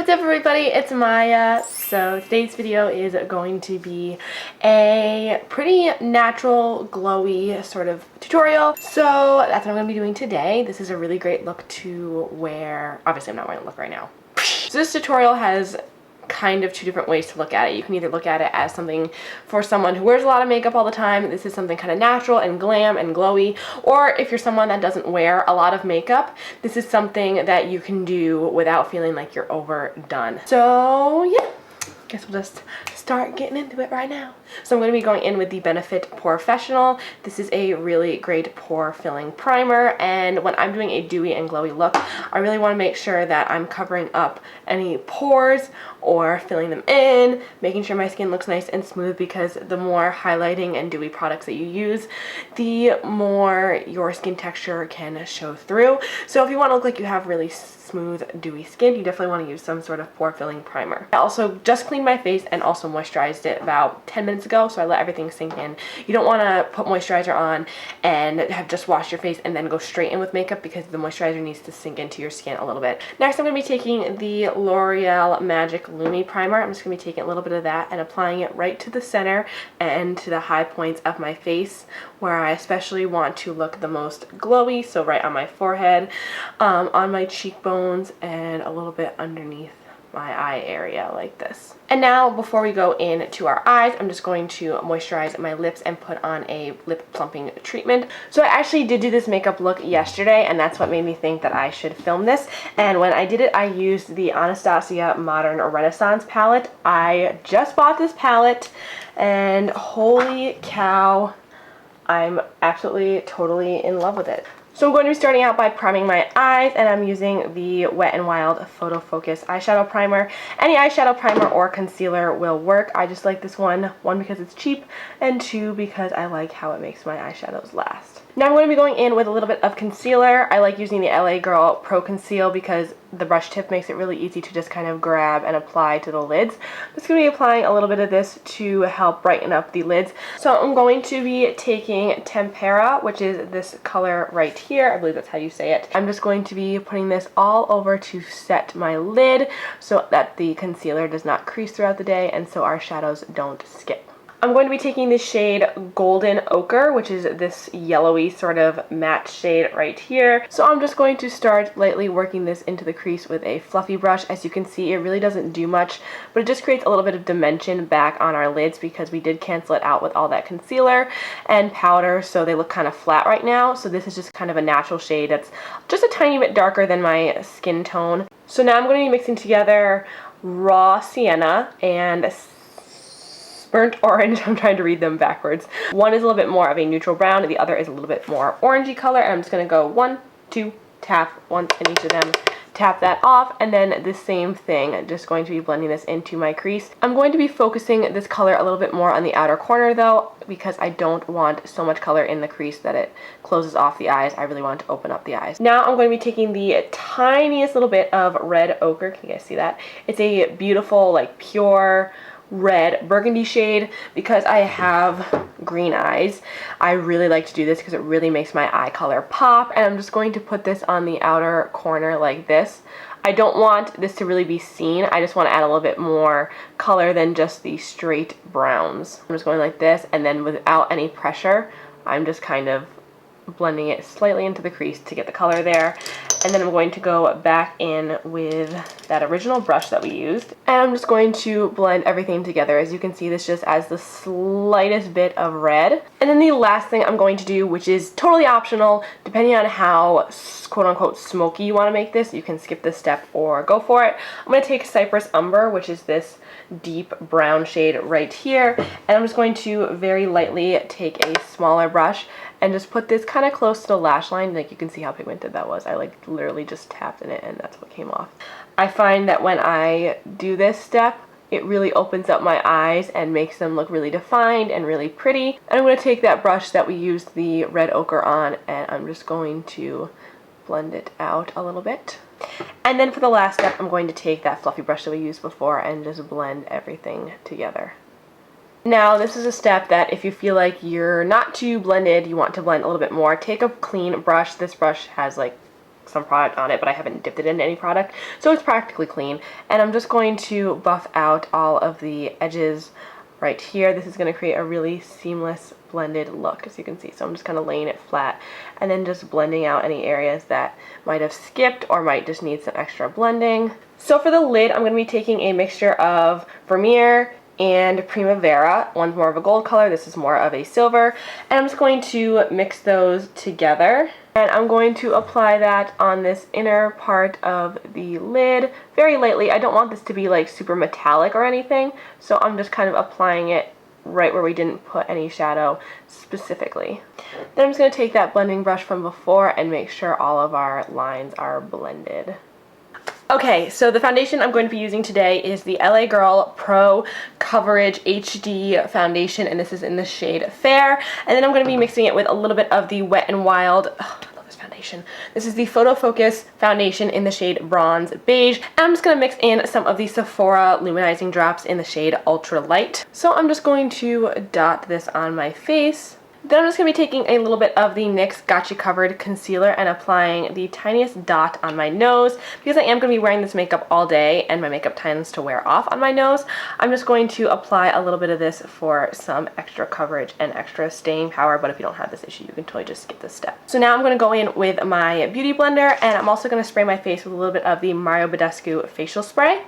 what's up everybody? It's Maya. So today's video is going to be a pretty natural, glowy sort of tutorial. So that's what I'm going to be doing today. This is a really great look to wear. Obviously I'm not wearing a look right now. So this tutorial has kind of two different ways to look at it. You can either look at it as something for someone who wears a lot of makeup all the time. This is something kind of natural and glam and glowy. Or if you're someone that doesn't wear a lot of makeup, this is something that you can do without feeling like you're overdone. So yeah, guess we'll just start getting into it right now. So I'm going to be going in with the Benefit Porefessional. This is a really great pore filling primer, and when I'm doing a dewy and glowy look, I really want to make sure that I'm covering up any pores or filling them in, making sure my skin looks nice and smooth, because the more highlighting and dewy products that you use, the more your skin texture can show through. So if you want to look like you have really smooth, dewy skin, you definitely want to use some sort of pore filling primer. I also just cleaned my face and also moisturized it about 10 minutes ago, so I let everything sink in. You don't want to put moisturizer on and have just washed your face and then go straight in with makeup, because the moisturizer needs to sink into your skin a little bit. Next, I'm going to be taking the L'Oreal Magic Lumi Primer. I'm just going to be taking a little bit of that and applying it right to the center and to the high points of my face, where I especially want to look the most glowy, so right on my forehead, on my cheekbones, and a little bit underneath my eye area like this. And now, before we go into our eyes, I'm just going to moisturize my lips and put on a lip plumping treatment. So I actually did do this makeup look yesterday, and that's what made me think that I should film this. And when I did it, I used the Anastasia Modern Renaissance palette. I just bought this palette, and holy cow, I'm absolutely totally in love with it. So I'm going to be starting out by priming my eyes, and I'm using the Wet n Wild Photo Focus eyeshadow primer. Any eyeshadow primer or concealer will work. I just like this one because it's cheap, and two, because I like how it makes my eyeshadows last. Now I'm going to be going in with a little bit of concealer. I like using the LA Girl Pro Conceal because the brush tip makes it really easy to just kind of grab and apply to the lids. I'm just going to be applying a little bit of this to help brighten up the lids. So I'm going to be taking Tempera, which is this color right here. I believe that's how you say it. I'm just going to be putting this all over to set my lid so that the concealer does not crease throughout the day and so our shadows don't skip. I'm going to be taking the shade Golden Ochre, which is this yellowy sort of matte shade right here. So I'm just going to start lightly working this into the crease with a fluffy brush. As you can see, it really doesn't do much, but it just creates a little bit of dimension back on our lids, because we did cancel it out with all that concealer and powder, so they look kind of flat right now. So this is just kind of a natural shade that's just a tiny bit darker than my skin tone. So now I'm going to be mixing together Raw Sienna and Burnt Orange. I'm trying to read them backwards. One is a little bit more of a neutral brown, and the other is a little bit more orangey color. And I'm just going to go 1, 2, tap once in each of them, tap that off, and then the same thing. I'm just going to be blending this into my crease. I'm going to be focusing this color a little bit more on the outer corner though, because I don't want so much color in the crease that it closes off the eyes. I really want to open up the eyes. Now I'm going to be taking the tiniest little bit of Red Ochre. Can you guys see that? It's a beautiful, like, pure red burgundy shade. Because I have green eyes, I really like to do this because it really makes my eye color pop, and I'm just going to put this on the outer corner like this. I don't want this to really be seen. I just want to add a little bit more color than just the straight browns. I'm just going like this, and then without any pressure, I'm just kind of blending it slightly into the crease to get the color there. And then I'm going to go back in with that original brush that we used, and I'm just going to blend everything together. As you can see, this just adds the slightest bit of red. And then the last thing I'm going to do, which is totally optional, depending on how quote-unquote smoky you want to make this, you can skip this step or go for it. I'm going to take Cypress Umber, which is this deep brown shade right here, and I'm just going to very lightly take a smaller brush and just put this kind of close to the lash line. Like, you can see how pigmented that was. I like literally just tapped in it and that's what came off. I find that when I do this step, it really opens up my eyes and makes them look really defined and really pretty. And I'm going to take that brush that we used the Red Ochre on, and I'm just going to blend it out a little bit. And then for the last step, I'm going to take that fluffy brush that we used before and just blend everything together. Now, this is a step that if you feel like you're not too blended, you want to blend a little bit more, take a clean brush. This brush has like some product on it, but I haven't dipped it in any product, so it's practically clean. And I'm just going to buff out all of the edges right here. This is going to create a really seamless blended look, as you can see. So I'm just kind of laying it flat and then just blending out any areas that might have skipped or might just need some extra blending. So for the lid, I'm going to be taking a mixture of Vermeer and Primavera. One's more of a gold color, this is more of a silver, and I'm just going to mix those together. And I'm going to apply that on this inner part of the lid very lightly. I don't want this to be like super metallic or anything, so I'm just kind of applying it right where we didn't put any shadow specifically. Then I'm just going to take that blending brush from before and make sure all of our lines are blended. Okay, so the foundation I'm going to be using today is the LA Girl Pro Coverage HD foundation, and this is in the shade Fair. And then I'm going to be mixing it with a little bit of the Wet n Wild, I love this foundation. This is the Photo Focus foundation in the shade Bronze Beige. And I'm just going to mix in some of the Sephora luminizing drops in the shade Ultra Light. So I'm just going to dot this on my face. Then I'm just going to be taking a little bit of the NYX Gotcha Covered Concealer and applying the tiniest dot on my nose. Because I am going to be wearing this makeup all day and my makeup tends to wear off on my nose, I'm just going to apply a little bit of this for some extra coverage and extra staying power. But if you don't have this issue, you can totally just skip this step. So now I'm going to go in with my Beauty Blender, and I'm also going to spray my face with a little bit of the Mario Badescu Facial Spray.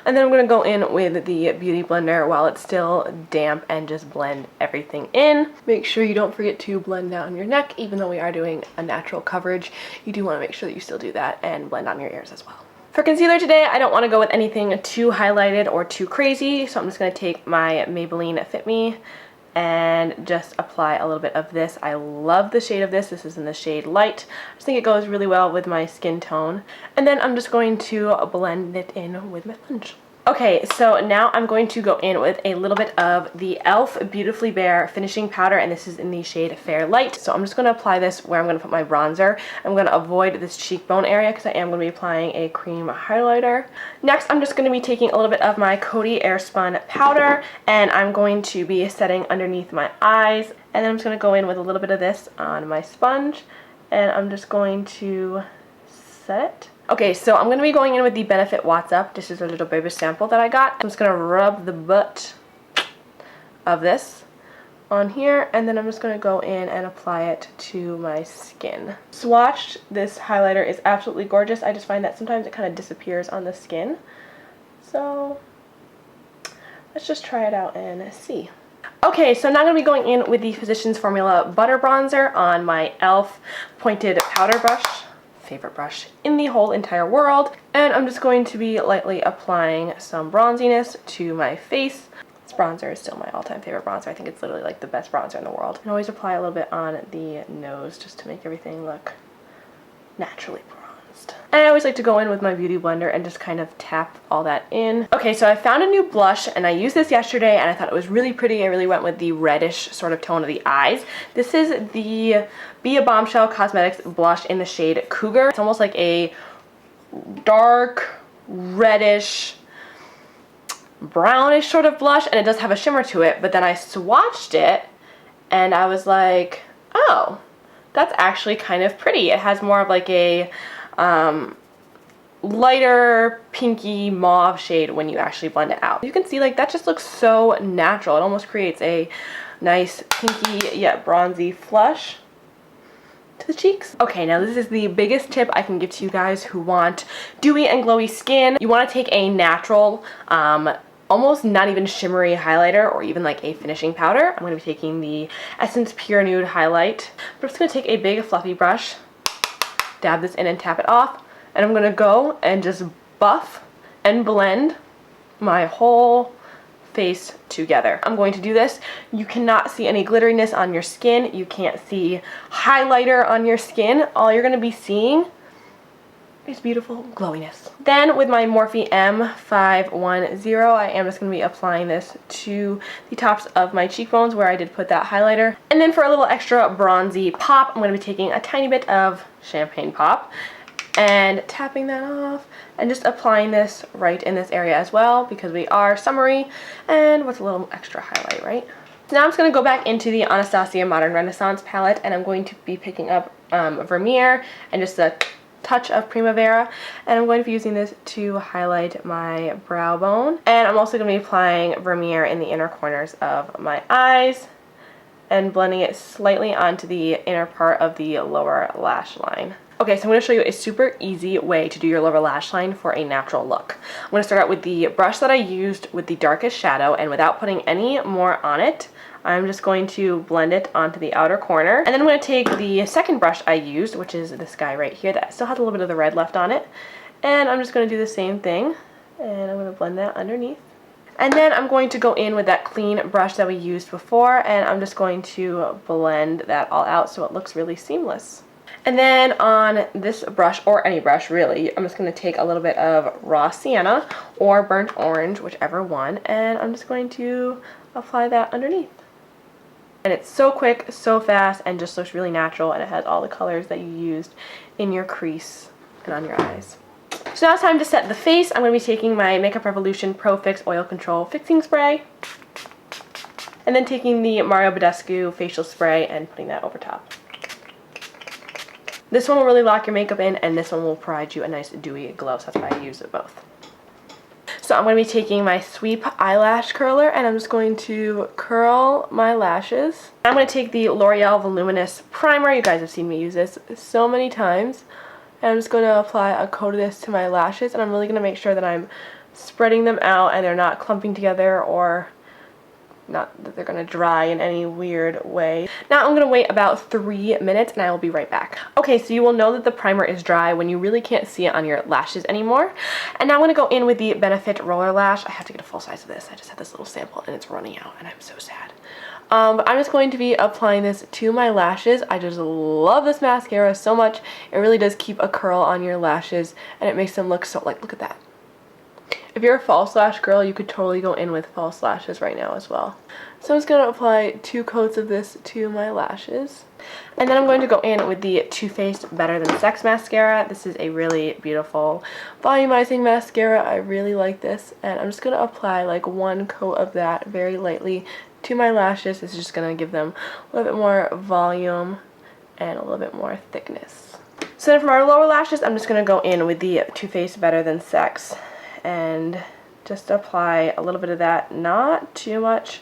And then I'm going to go in with the Beauty Blender while it's still damp and just blend everything in. Make sure you don't forget to blend down your neck. Even though we are doing a natural coverage, you do want to make sure that you still do that and blend on your ears as well. For concealer today, I don't want to go with anything too highlighted or too crazy, so I'm just going to take my Maybelline Fit Me and just apply a little bit of this. I love the shade of this. This is in the shade Light. I just think it goes really well with my skin tone. And then I'm just going to blend it in with my sponge. Okay, so now I'm going to go in with a little bit of the e.l.f. Beautifully Bare Finishing Powder, and this is in the shade Fair Light. So I'm just going to apply this where I'm going to put my bronzer. I'm going to avoid this cheekbone area because I am going to be applying a cream highlighter. Next, I'm just going to be taking a little bit of my Coty Airspun powder, and I'm going to be setting underneath my eyes. And then I'm just going to go in with a little bit of this on my sponge, and I'm just going to set it. Okay, so I'm going to be going in with the Benefit What's Up. This is a little baby sample that I got. I'm just going to rub the butt of this on here, and then I'm just going to go in and apply it to my skin. Swatched, this highlighter is absolutely gorgeous. I just find that sometimes it kind of disappears on the skin. So let's just try it out and see. Okay, so now I'm going to be going in with the Physicians Formula Butter Bronzer on my e.l.f. pointed powder brush. Favorite brush in the whole entire world, and I'm just going to be lightly applying some bronziness to my face. This bronzer is still my all-time favorite bronzer. I think it's literally like the best bronzer in the world. And always apply a little bit on the nose just to make everything look naturally bronzed. And I always like to go in with my Beauty Blender and just kind of tap all that in. Okay, so I found a new blush, and I used this yesterday, and I thought it was really pretty. I really went with the reddish sort of tone of the eyes. This is the Be a Bombshell Cosmetics blush in the shade Cougar. It's almost like a dark, reddish, brownish sort of blush, and it does have a shimmer to it, but then I swatched it, and I was like, oh, that's actually kind of pretty. It has more of like a lighter pinky mauve shade when you actually blend it out. You can see like that just looks so natural. It almost creates a nice pinky yet bronzy flush to the cheeks. Okay, now this is the biggest tip I can give to you guys who want dewy and glowy skin. You want to take a natural, almost not even shimmery highlighter or even like a finishing powder. I'm going to be taking the Essence Pure Nude Highlight. I'm just going to take a big fluffy brush, dab this in and tap it off, and I'm going to go and just buff and blend my whole face together. I'm going to do this. You cannot see any glitteriness on your skin. You can't see highlighter on your skin. All you're going to be seeing is beautiful glowiness. Then with my Morphe M510, I am just going to be applying this to the tops of my cheekbones where I did put that highlighter. And then for a little extra bronzy pop, I'm going to be taking a tiny bit of Champagne Pop and tapping that off and just applying this right in this area as well because we are summery and what's a little extra highlight, right? So now I'm just going to go back into the Anastasia Modern Renaissance palette, and I'm going to be picking up Vermeer and just a touch of Primavera, and I'm going to be using this to highlight my brow bone. And I'm also going to be applying Vermeer in the inner corners of my eyes and blending it slightly onto the inner part of the lower lash line. Okay, so I'm going to show you a super easy way to do your lower lash line for a natural look. I'm going to start out with the brush that I used with the darkest shadow, and without putting any more on it, I'm just going to blend it onto the outer corner. And then I'm going to take the second brush I used, which is this guy right here that still has a little bit of the red left on it, and I'm just going to do the same thing, and I'm going to blend that underneath. And then I'm going to go in with that clean brush that we used before, and I'm just going to blend that all out so it looks really seamless. And then on this brush, or any brush really, I'm just going to take a little bit of raw sienna or burnt orange, whichever one, and I'm just going to apply that underneath. And it's so quick, so fast, and just looks really natural, and it has all the colors that you used in your crease and on your eyes. So now it's time to set the face. I'm going to be taking my Makeup Revolution Pro Fix Oil Control Fixing Spray, and then taking the Mario Badescu Facial Spray and putting that over top. This one will really lock your makeup in, and this one will provide you a nice dewy glow, so that's why I use it both. So I'm going to be taking my Sweep eyelash curler, and I'm just going to curl my lashes. I'm going to take the L'Oreal Voluminous Primer. You guys have seen me use this so many times. And I'm just going to apply a coat of this to my lashes, and I'm really going to make sure that I'm spreading them out and they're not clumping together, or not that they're going to dry in any weird way. Now I'm going to wait about 3 minutes and I will be right back. Okay, so you will know that the primer is dry when you really can't see it on your lashes anymore. And now I'm going to go in with the Benefit Roller Lash. I have to get a full size of this. I just have this little sample and it's running out and I'm so sad. But I'm just going to be applying this to my lashes. I just love this mascara so much. It really does keep a curl on your lashes and it makes them look so, like, look at that. If you're a false lash girl, you could totally go in with false lashes right now as well. So I'm just going to apply 2 coats of this to my lashes. And then I'm going to go in with the Too Faced Better Than Sex mascara. This is a really beautiful volumizing mascara. I really like this. And I'm just going to apply like 1 coat of that very lightly to my lashes. This is just going to give them a little bit more volume and a little bit more thickness. So then for my lower lashes, I'm just going to go in with the Too Faced Better Than Sex and just apply a little bit of that, not too much.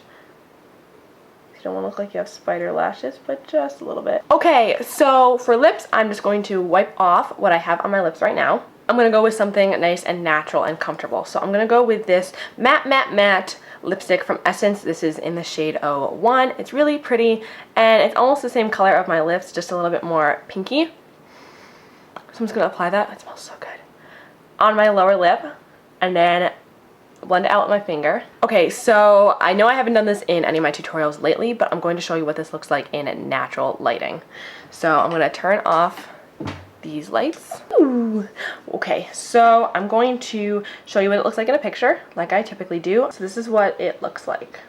You don't want to look like you have spider lashes, but just a little bit. Okay, so for lips, I'm just going to wipe off what I have on my lips right now. I'm going to go with something nice and natural and comfortable. So I'm going to go with this matte lipstick from Essence. This is in the shade 01. It's really pretty, and it's almost the same color of my lips, just a little bit more pinky. So I'm just going to apply that. It smells so good. On my lower lip, and then blend it out with my finger. Okay, so I know I haven't done this in any of my tutorials lately, but I'm going to show you what this looks like in natural lighting. So I'm going to turn off these lights. Ooh. Okay, so I'm going to show you what it looks like in a picture, like I typically do. So this is what it looks like.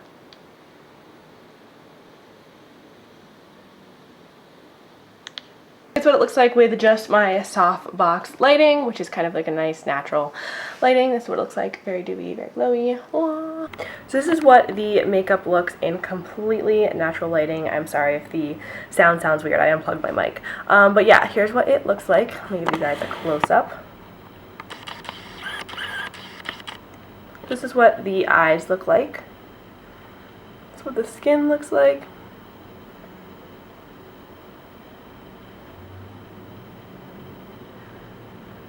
It's what it looks like with just my soft box lighting, which is kind of like a nice natural lighting. This is what it looks like, very dewy, very glowy. Aww. So this is what the makeup looks in completely natural lighting. I'm sorry if the sound sounds weird, I unplugged my mic. But yeah, here's what it looks like. Let me give you guys a close-up. This is what the eyes look like. This is what the skin looks like.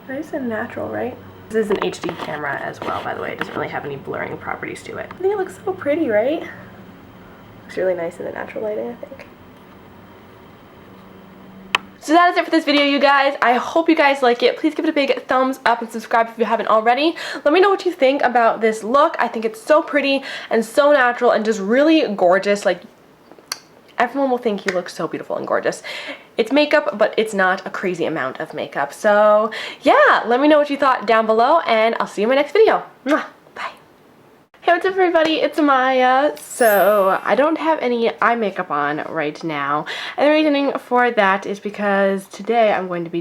Nice and natural, right? This is an HD camera as well, by the way. It doesn't really have any blurring properties to it. I think it looks so pretty, right? Looks really nice in the natural lighting, I think. So that is it for this video, you guys. I hope you guys like it. Please give it a big thumbs up and subscribe if you haven't already. Let me know what you think about this look. I think it's so pretty and so natural and just really gorgeous. Like, everyone will think you look so beautiful and gorgeous. It's makeup, but it's not a crazy amount of makeup. So yeah, let me know what you thought down below, and I'll see you in my next video. Mwah! Bye. Hey, what's up everybody? It's Amaya. So I don't have any eye makeup on right now, and the reasoning for that is because today I'm going to be